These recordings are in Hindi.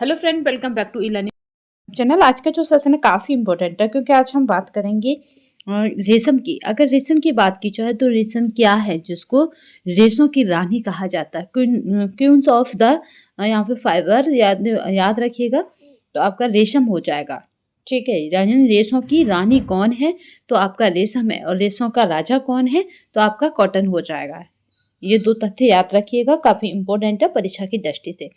Hello friend, welcome back to e learning channel. आज का जो सेशन है काफ़ी इंपॉर्टेंट है क्योंकि आज हम बात करेंगे रेशम की। अगर रेशम की बात की जाए तो रेशम क्या है जिसको रेशों की रानी कहा जाता है। क्वींस ऑफ द यहाँ पे फाइबर याद रखिएगा तो आपका रेशम हो जाएगा। ठीक है, यानी रेशों की रानी कौन है तो आपका रेशम है, और रेशों का राजा कौन है तो आपका कॉटन हो जाएगा। ये दो तथ्य याद रखिएगा, काफी इंपॉर्टेंट है परीक्षा की दृष्टि से।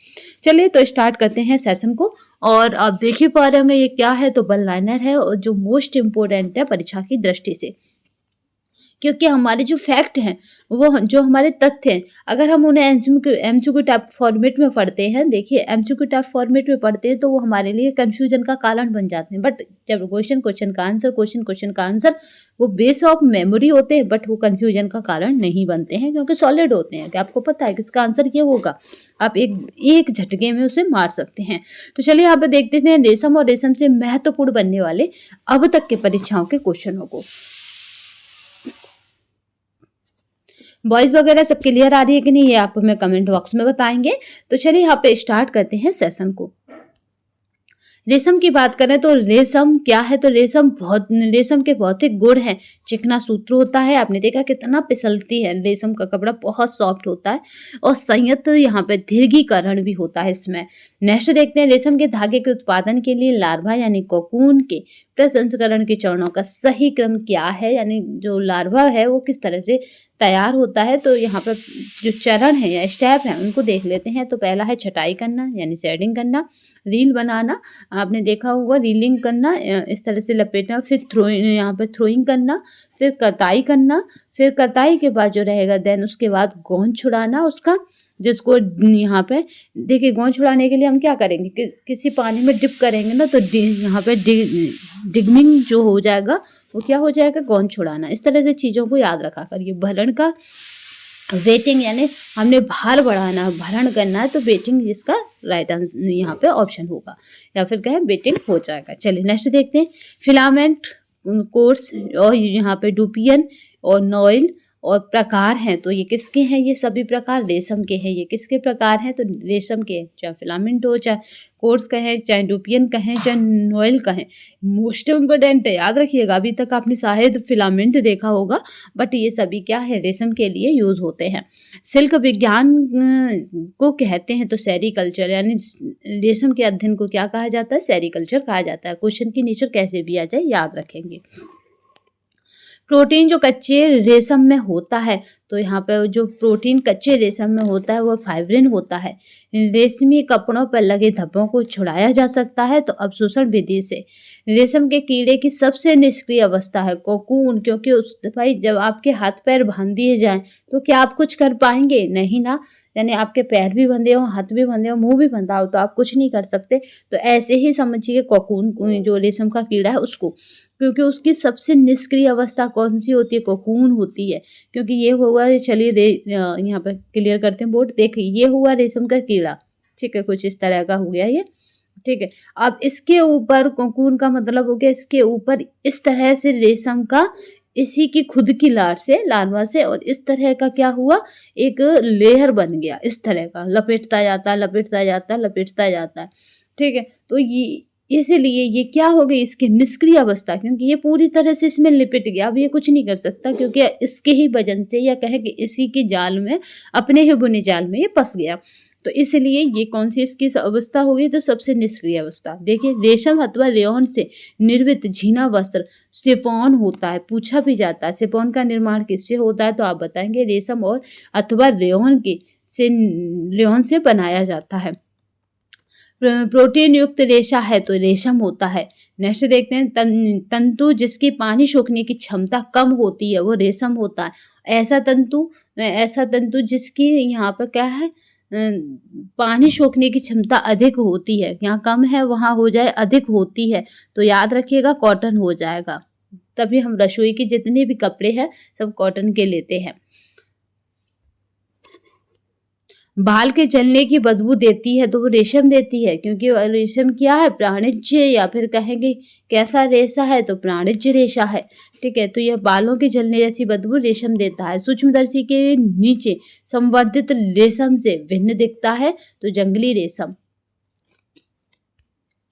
चलिए तो स्टार्ट करते हैं सेशन को। और आप देख ही पा रहे होंगे ये क्या है, तो वन लाइनर है और जो मोस्ट इम्पोर्टेंट है परीक्षा की दृष्टि से, क्योंकि हमारे जो फैक्ट हैं वो जो हमारे तथ्य हैं, अगर हम उन्हें एमसीक्यू टाइप फॉर्मेट में पढ़ते हैं, देखिए एमसीक्यू टाइप फॉर्मेट में पढ़ते हैं तो वो हमारे लिए कंफ्यूजन का कारण बन जाते हैं। बट जब क्वेश्चन का आंसर क्वेश्चन का आंसर वो बेस ऑफ मेमोरी होते हैं, बट वो कंफ्यूजन का कारण नहीं बनते हैं क्योंकि सॉलिड होते हैं कि आपको पता है कि इसका आंसर ये होगा, आप एक झटके में उसे मार सकते हैं। तो चलिए यहाँ पे देखते हैं रेशम और रेशम से महत्वपूर्ण बनने वाले अब तक के परीक्षाओं के क्वेश्चनों को। वॉइस वगैरह सब क्लियर आ रही है कि नहीं, ये आप हमें कमेंट बॉक्स में बताएंगे। तो चलिए यहाँ पे स्टार्ट करते हैं सेशन को। रेशम की बात करें तो रेशम क्या है, तो रेशम के भौतिक गुण हैं। चिकना सूत्र होता है, आपने देखा कितना फिसलती है, रेशम का कपड़ा बहुत सॉफ्ट होता है। और संयंत्र यहाँ पे दीर्घीकरण भी होता है इसमें। नेक्स्ट देखते हैं, रेशम के धागे के उत्पादन के लिए लार्वा यानी कोकून के प्रसंस्करण के चरणों का सही क्रम क्या है, यानी जो लार्वा है वो किस तरह से तैयार होता है। तो यहाँ पर जो चरण है या स्टेप है उनको देख लेते हैं। तो पहला है छटाई करना यानी शेडिंग करना, रील बनाना, आपने देखा होगा रीलिंग करना, इस तरह से लपेटना, फिर यहाँ पे थ्रोइंग करना, फिर कताई करना, फिर कताई के बाद जो रहेगा देन उसके बाद गोंद छुड़ाना उसका, जिसको यहाँ पे देखिए गोंद छुड़ाने के लिए हम क्या करेंगे कि किसी पानी में डिप करेंगे ना, तो यहाँ पे डिगमिंग जो हो जाएगा वो क्या हो जाएगा, गोंद छुड़ाना। इस तरह से चीज़ों को याद रखा करिए। भरण का वेटिंग यानी हमने भार बढ़ाना, भरण करना है, तो वेटिंग इसका राइट आंसर यहाँ पे ऑप्शन होगा, या फिर कहें वेटिंग हो जाएगा। चलिए नेक्स्ट देखते हैं, फिलामेंट कोर्स और यहाँ पे डुपियन और नॉइल और प्रकार हैं। तो ये किसके हैं, ये सभी प्रकार रेशम के हैं। ये किसके प्रकार हैं, तो रेशम के, चाहे फिलामेंट हो, चाहे कोर्स कहें, चाहे डुपियन कहें, चाहे नॉइल कहें। मोस्ट इम्पोर्टेंट है, याद रखिएगा। अभी तक आपने शायद फिलामेंट देखा होगा, बट ये सभी क्या है, रेशम के लिए यूज होते हैं। सिल्क विज्ञान को कहते हैं तो सेरीकल्चर, यानी रेशम के अध्ययन को क्या कहा जाता है, सेरीकल्चर कहा जाता है। क्वेश्चन की नेचर कैसे भी आ जाए याद रखेंगे। प्रोटीन जो कच्चे रेशम में होता है, तो यहाँ पे जो प्रोटीन कच्चे रेशम में होता है वो फाइब्रिन होता है। रेशमी कपड़ों पर लगे धब्बों को छुड़ाया जा सकता है तो अवशोषण विधि से। रेशम के कीड़े की सबसे निष्क्रिय अवस्था है कोकून, क्योंकि उस भाई जब आपके हाथ पैर बांध दिए जाएं तो क्या आप कुछ कर पाएंगे, नहीं ना। यानी आपके पैर भी बंधे हो, हाथ भी बंधे हो, मुंह भी बंधा हो, तो आप कुछ नहीं कर सकते। तो ऐसे ही समझिए कोकून जो रेशम का कीड़ा है उसको, क्योंकि उसकी सबसे निष्क्रिय अवस्था कौन सी होती है, कोकून होती है। क्योंकि ये हुआ, चलिए यहाँ पर क्लियर करते हैं बोर्ड, देखिए ये हुआ रेशम का कीड़ा, ठीक है, कुछ इस तरह का हो गया ये, ठीक है। अब इसके ऊपर कोकून का मतलब हो गया, इसके ऊपर इस तरह से रेशम का इसी की खुद की लार्वा से और इस तरह का क्या हुआ, एक लेयर बन गया, इस तरह का लपेटता जाता है, लपेटता जाता है, लपेटता जाता है, ठीक है। तो ये इसीलिए ये क्या हो गई, इसकी निष्क्रिय अवस्था, क्योंकि ये पूरी तरह से इसमें लिपट गया। अब ये कुछ नहीं कर सकता क्योंकि इसके ही वजन से, या कहें कि इसी के जाल में, अपने ही बुने जाल में ये फंस गया। तो इसलिए ये कौन सी इसकी अवस्था होगी, तो सबसे निष्क्रिय अवस्था। देखिए रेशम अथवा रेयन से निर्मित झीना वस्त्र शिफॉन होता है, पूछा भी जाता है शिफॉन का निर्माण किससे होता है, तो आप बताएंगे रेशम और अथवा रेयन से बनाया जाता है। प्रोटीन युक्त रेशा है तो रेशम होता है। नेक्स्ट देखते हैं, तंतु जिसकी पानी सोखने की क्षमता कम होती है वो रेशम होता है। ऐसा तंतु जिसकी यहाँ पर क्या है, पानी सोखने की क्षमता अधिक होती है, यहाँ कम है वहाँ हो जाए अधिक होती है, तो याद रखिएगा कॉटन हो जाएगा। तभी हम रसोई के जितने भी कपड़े हैं सब कॉटन के लेते हैं। बाल के जलने की बदबू देती है तो वो रेशम देती है, क्योंकि रेशम क्या है, प्राणिज, या फिर कहेंगे कैसा रेशा है, तो प्राणिज रेशा है, ठीक है। तो यह बालों के जलने जैसी बदबू रेशम देता है। सूक्ष्मदर्शी के नीचे संवर्धित रेशम से भिन्न दिखता है तो जंगली रेशम।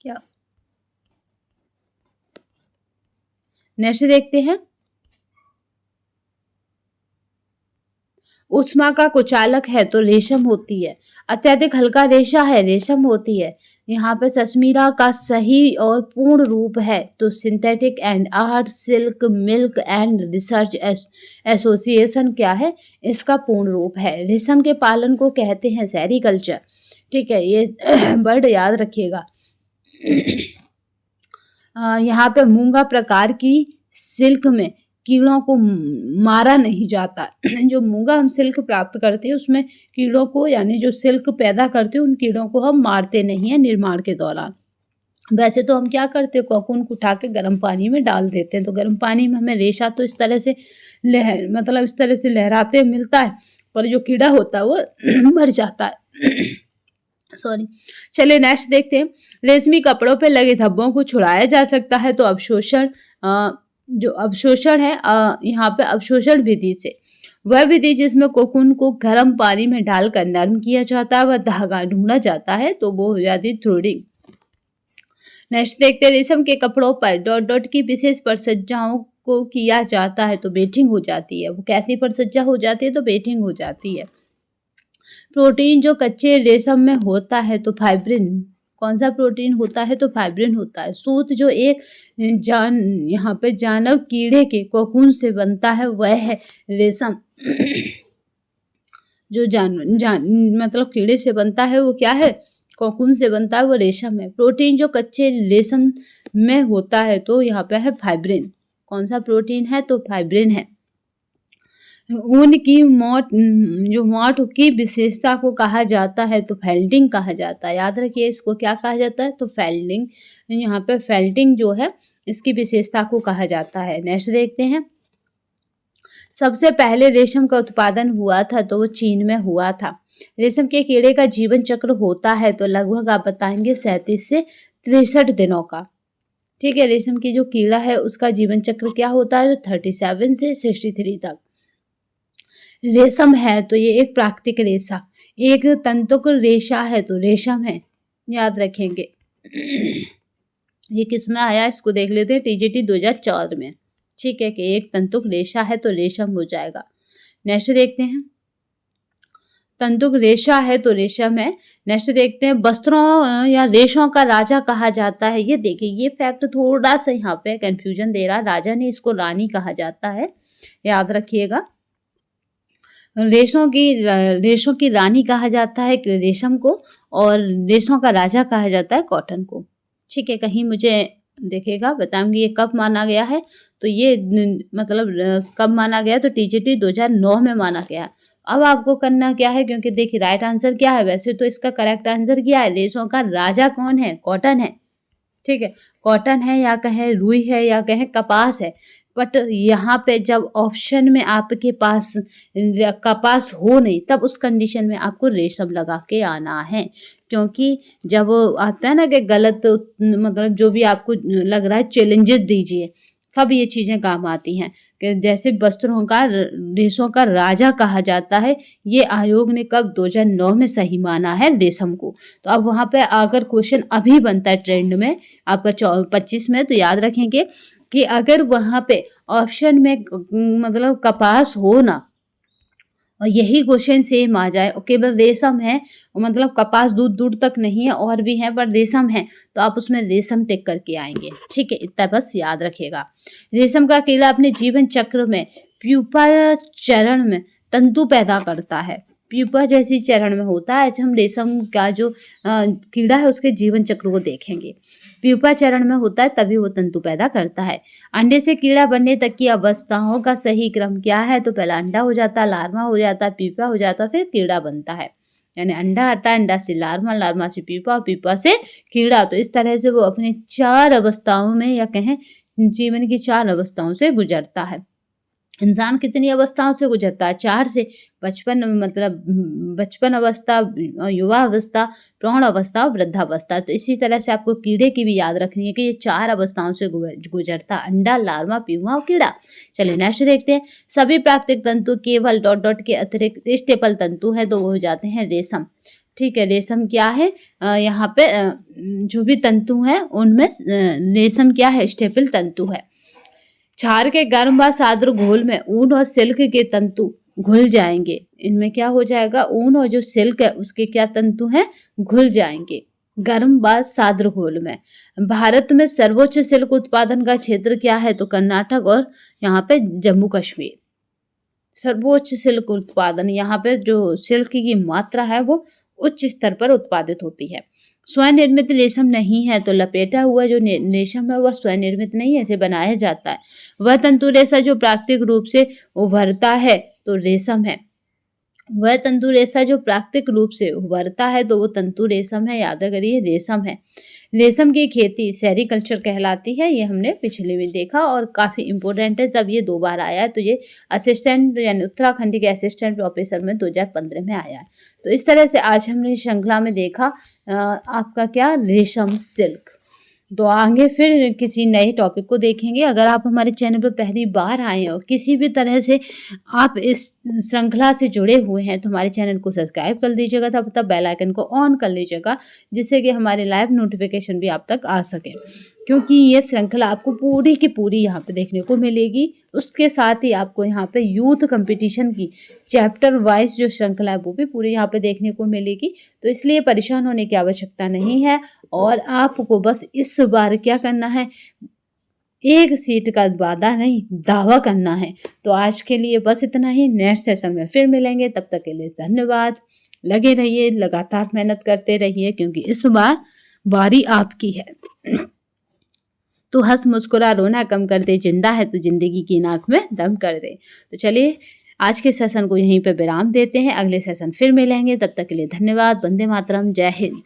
क्या नेक्स्ट देखते हैं, ऊष्मा का कुचालक है तो रेशम होती है, अत्यधिक हल्का रेशा है रेशम होती है। यहाँ पे सशमीरा का सही और पूर्ण रूप है तो synthetic and art silk milk and research association क्या है, इसका पूर्ण रूप है। रेशम के पालन को कहते हैं सेरीकल्चर। ठीक है, ये वर्ड याद रखिएगा। यहाँ पे मूंगा प्रकार की सिल्क में कीड़ों को मारा नहीं जाता। जो मूंगा हम सिल्क प्राप्त करते हैं उसमें कीड़ों को, यानी जो सिल्क पैदा करते हैं उन कीड़ों को हम मारते नहीं हैं निर्माण के दौरान। वैसे तो हम क्या करते हैं, कोकून को उठा के गर्म पानी में डाल देते हैं, तो गर्म पानी में हमें रेशा तो इस तरह से इस तरह से लहराते मिलता है, पर जो कीड़ा होता है वो मर जाता है। सॉरी। चलिए नेक्स्ट देखते हैं, रेशमी कपड़ों पे लगे धब्बों को छुड़ाया जा सकता है तो अवशोषण, जो अवशोषण है यहाँ पे अवशोषण विधि से, वह विधि जिसमें कोकून को गर्म पानी में डालकर नरम किया जाता है, वह धागा ढूंढा जाता है तो वो हो जाती है थ्रेडिंग। नेक्स्ट देखते हैं, रेशम के कपड़ों पर डॉट डॉट की विशेष परिसज्जाओं को किया जाता है तो बेटिंग हो जाती है। वो कैसी परिसज्जा हो जाती है, तो बेटिंग हो जाती है। प्रोटीन जो कच्चे रेशम में होता है तो फाइब्रिन, कौन सा प्रोटीन होता है, तो फाइब्रिन होता है। सूत जो एक यहाँ पे जानव कीड़े के कोकून से बनता है वह है रेशम। जो मतलब कीड़े से बनता है वो क्या है, कोकून से बनता है वो रेशम है। प्रोटीन जो कच्चे रेशम में होता है तो यहाँ पे है फाइब्रिन। कौन सा प्रोटीन है, तो फाइब्रिन है। ऊन की मोट की विशेषता को कहा जाता है तो फेल्डिंग कहा जाता है। याद रखिए इसको क्या कहा जाता है, तो फेल्डिंग। यहाँ पे फेल्डिंग जो है इसकी विशेषता को कहा जाता है। नेक्स्ट देखते हैं, सबसे पहले रेशम का उत्पादन हुआ था तो वो चीन में हुआ था। रेशम के कीड़े का जीवन चक्र होता है तो लगभग आप बताएंगे 37 से 63 दिनों का। ठीक है, रेशम की जो कीड़ा है उसका जीवन चक्र क्या होता है, तो 37 से 63 तक। रेशम है तो ये एक प्राकृतिक रेशा, एक तंतुक रेशा है तो रेशम है, याद रखेंगे। ये किस में आया, इसको देख लेते हैं, टीजीटी 2014 में। ठीक है, कि एक तंतुक रेशा है तो रेशम हो जाएगा। नेक्स्ट देखते हैं, तंतुक रेशा है तो रेशम है। नेक्स्ट देखते हैं, वस्त्रों या रेशों का राजा कहा जाता है। ये देखिए, ये फैक्ट थोड़ा सा यहाँ पे कंफ्यूजन दे रहा, राजा नहीं, इसको रानी कहा जाता है, याद रखिएगा। रेशों की रानी कहा जाता है रेशम को, और रेशों का राजा कहा जाता है कॉटन को। ठीक है, कहीं मुझे देखेगा बताऊंगी ये कब माना गया है, तो ये मतलब कब माना गया, तो टीजीटी 2009 में माना गया। अब आपको करना क्या है, क्योंकि देखिए राइट आंसर क्या है, वैसे तो इसका करेक्ट आंसर क्या है, रेशों का राजा कौन है, कॉटन है। ठीक है, कॉटन है या कहें रुई है या कहें कपास है, बट यहाँ पे जब ऑप्शन में आपके पास कपास हो नहीं, तब उस कंडीशन में आपको रेशम लगा के आना है। क्योंकि जब आता है ना कि गलत, मतलब जो भी आपको लग रहा है चैलेंजेस दीजिए, तब ये चीज़ें काम आती हैं। कि जैसे वस्त्रों का रेशों का राजा कहा जाता है, ये आयोग ने कब 2009 में सही माना है रेशम को। तो अब वहाँ पे अगर क्वेश्चन अभी बनता है ट्रेंड में आपका 25 में, तो याद रखेंगे कि अगर वहाँ पे ऑप्शन में मतलब कपास हो ना, और यही क्वेश्चन सेम आ जाए और केवल रेशम है, मतलब कपास दूर दूर तक नहीं है और भी है पर रेशम है, तो आप उसमें रेशम टिक करके आएंगे। ठीक है, इतना बस याद रखिएगा। रेशम का कीड़ा अपने जीवन चक्र में प्यूपा चरण में तंतु पैदा करता है। प्यूपा जैसी चरण में होता है। आज हम रेशम का जो कीड़ा है उसके जीवन चक्र को देखेंगे। प्यूपा चरण में होता है तभी वो तंतु पैदा करता है। अंडे से कीड़ा बनने तक की अवस्थाओं का सही क्रम क्या है, तो पहला अंडा हो जाता है, लार्वा हो जाता है, प्यूपा हो जाता है, फिर कीड़ा बनता है। यानी अंडा आता है, अंडा से लार्वा, लार्वा से प्यूपा, प्यूपा से कीड़ा। तो इस तरह से वो अपने 4 अवस्थाओं में या कहें जीवन की 4 अवस्थाओं से गुजरता है। इंसान कितनी अवस्थाओं से गुजरता है, 4 से। बचपन अवस्था, युवा अवस्था, प्रौढ़ अवस्था और वृद्धावस्था। तो इसी तरह से आपको कीड़े की भी याद रखनी है कि ये 4 अवस्थाओं से गुजरता, अंडा, लार्वा, प्यूपा और कीड़ा। चलिए नेक्स्ट देखते हैं, सभी प्राकृतिक तंतु केवल डॉट डॉट के अतिरिक्त स्टेपल तंतु है तो वो हो जाते हैं रेशम। ठीक है, रेशम क्या है, यहाँ पे जो भी तंतु हैं उनमें रेशम क्या है, स्टेपल तंतु है। क्षार के गर्म व साद्र घोल में ऊन और सिल्क के तंतु घुल जाएंगे। इनमें क्या हो जाएगा, ऊन और जो सिल्क है उसके क्या तंतु हैं, घुल जाएंगे गर्म व साद्र घोल में। भारत में सर्वोच्च सिल्क उत्पादन का क्षेत्र क्या है, तो कर्नाटक और यहाँ पे जम्मू कश्मीर। सर्वोच्च सिल्क उत्पादन, यहाँ पे जो सिल्क की मात्रा है वो उच्च स्तर पर उत्पादित होती है। स्वयं निर्मित रेशम नहीं है, तो लपेटा हुआ जो रेशम है वह स्वयं निर्मित नहीं है, इसे बनाया जाता है। वह तंतु रेशा जो प्राकृतिक रूप से उभरता है तो रेशम है। वह तंतु रेशा जो प्राकृतिक रूप से उभरता है तो वो तंतु रेशम है, याद करिए रेशम है। रेशम की खेती सेरीकल्चर कहलाती है, ये हमने पिछले में देखा और काफ़ी इंपॉर्टेंट है, तब ये 2 बार आया है। तो ये असिस्टेंट यानी उत्तराखंड के असिस्टेंट प्रोफेसर में 2015 में आया है। तो इस तरह से आज हमने श्रृंखला में देखा आपका क्या, रेशम सिल्क। तो आगे फिर किसी नए टॉपिक को देखेंगे। अगर आप हमारे चैनल पर पहली बार आए हो, किसी भी तरह से आप इस श्रृंखला से जुड़े हुए हैं, तो हमारे चैनल को सब्सक्राइब कर लीजिएगा, तब बेल आइकन को ऑन कर लीजिएगा, जिससे कि हमारे लाइव नोटिफिकेशन भी आप तक आ सके, क्योंकि ये श्रृंखला आपको पूरी की पूरी यहाँ पे देखने को मिलेगी। उसके साथ ही आपको यहाँ पे यूथ कंपटीशन की चैप्टर वाइज जो श्रृंखला है वो भी पूरी यहाँ पे देखने को मिलेगी। तो इसलिए परेशान होने की आवश्यकता नहीं है, और आपको बस इस बार क्या करना है, एक सीट का वादा नहीं दावा करना है। तो आज के लिए बस इतना ही, नेक्स्ट सेशन में फिर मिलेंगे, तब तक के लिए धन्यवाद। लगे रहिए, लगातार मेहनत करते रहिए, क्योंकि इस बार बारी आपकी है। तो हंस मुस्कुरा रोना कम कर दे, जिंदा है तो जिंदगी की नाक में दम कर दे। तो चलिए आज के सेशन को यहीं पे विराम देते हैं, अगले सेशन फिर मिलेंगे, तब तक के लिए धन्यवाद। वंदे मातरम, जय हिंद।